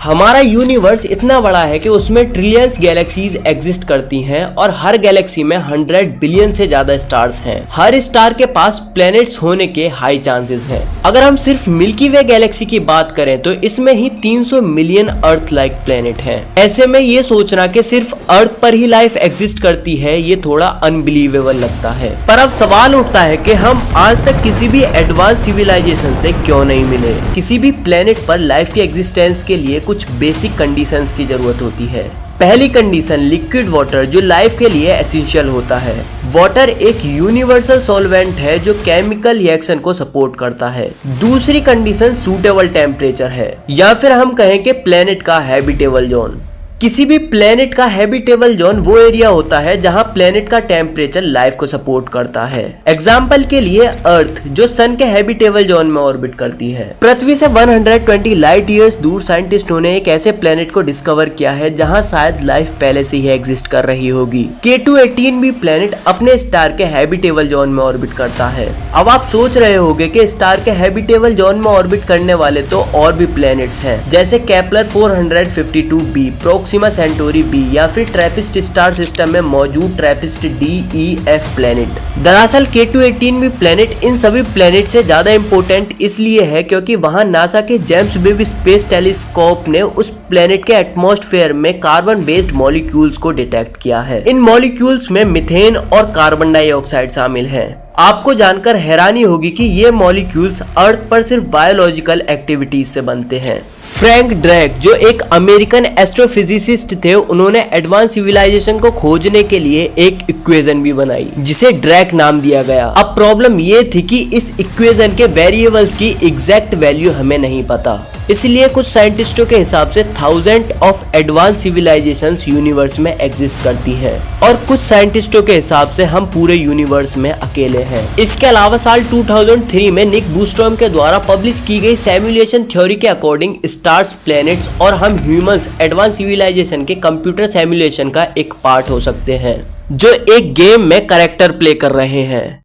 हमारा यूनिवर्स इतना बड़ा है कि उसमें ट्रिलियंस गैलेक्सीज एग्जिस्ट करती हैं और हर गैलेक्सी में 100 बिलियन से ज्यादा स्टार्स हैं। हर स्टार के पास प्लैनेट्स होने के हाई चांसेस हैं। अगर हम सिर्फ मिल्की वे गैलेक्सी की बात करें तो इसमें ही 300 मिलियन अर्थ लाइक प्लैनेट हैं। ऐसे में ये सोचना कि सिर्फ अर्थ पर ही लाइफ एग्जिस्ट करती है ये थोड़ा अनबिलीवेबल लगता है। पर अब सवाल उठता है कि हम आज तक किसी भी एडवांस सिविलाइजेशन से क्यों नहीं मिले। किसी भी प्लेनेट पर लाइफ की एग्जिस्टेंस के लिए कुछ बेसिक कंडीशंस की जरूरत होती है। पहली कंडीशन लिक्विड वाटर, जो लाइफ के लिए एसेंशियल होता है। वाटर एक यूनिवर्सल सॉल्वेंट है जो केमिकल रिएक्शन को सपोर्ट करता है। दूसरी कंडीशन सूटेबल टेम्परेचर है, या फिर हम कहें कि प्लेनेट का हैबिटेबल जोन। किसी भी प्लेनेट का हैबिटेबल जोन वो एरिया होता है जहां प्लेनेट का टेम्परेचर लाइफ को सपोर्ट करता है। एग्जाम्पल के लिए अर्थ, जो सन के हैबिटेबल जोन में ऑर्बिट करती है। पृथ्वी से 120 लाइट ईयर्स दूर साइंटिस्टों ने एक ऐसे प्लेनेट को डिस्कवर किया है जहां शायद लाइफ पहले से ही एग्जिस्ट कर रही होगी। K2-18 भी प्लेनेट अपने स्टार के हैबिटेबल जोन में ऑर्बिट करता है। अब आप सोच रहे होंगे कि स्टार के हैबिटेबल जोन में ऑर्बिट करने वाले तो और भी प्लेनेट्स हैं, जैसे Kepler 452b, Proxima Centauri B, या फिर ट्रैपिस्ट स्टार सिस्टम में मौजूद ट्रैपिस्ट DEF प्लेनेट। दरअसल K2-18 भी प्लेनेट इन सभी प्लेनेट से ज्यादा इंपॉर्टेंट इसलिए है क्योंकि वहां नासा के जेम्स वेब स्पेस टेलीस्कोप ने उस प्लेनेट के एटमॉस्फेयर में कार्बन बेस्ड मॉलिक्यूल्स को डिटेक्ट किया है। इन मॉलिक्यूल्स में मीथेन और कार्बन डाइऑक्साइड शामिल हैं। आपको जानकर हैरानी होगी कि ये मॉलिक्यूल्स अर्थ पर सिर्फ बायोलॉजिकल एक्टिविटीज से बनते हैं। फ्रैंक ड्रेक, जो एक अमेरिकन एस्ट्रोफिजिसिस्ट थे, उन्होंने एडवांस सिविलाइजेशन को खोजने के लिए एक इक्वेशन भी बनाई जिसे ड्रेक नाम दिया गया। अब प्रॉब्लम ये थी कि इस इक्वेशन के वेरिएबल्स की एग्जैक्ट वैल्यू हमें नहीं पता, इसलिए कुछ साइंटिस्टों के हिसाब से 1000 ऑफ एडवांस सिविलाइजेशंस यूनिवर्स में एग्जिस्ट करती हैं और कुछ साइंटिस्टों के हिसाब से हम पूरे यूनिवर्स में अकेले हैं। इसके अलावा साल 2003 में निक बूस्ट्रॉम के द्वारा पब्लिश की गई सिमुलेशन थ्योरी के अकॉर्डिंग स्टार्स, प्लैनेट्स और हम ह्यूमंस एडवांस सिविलाइजेशन के कंप्यूटर सिमुलेशन का एक पार्ट हो सकते हैं, जो एक गेम में कैरेक्टर प्ले कर रहे हैं।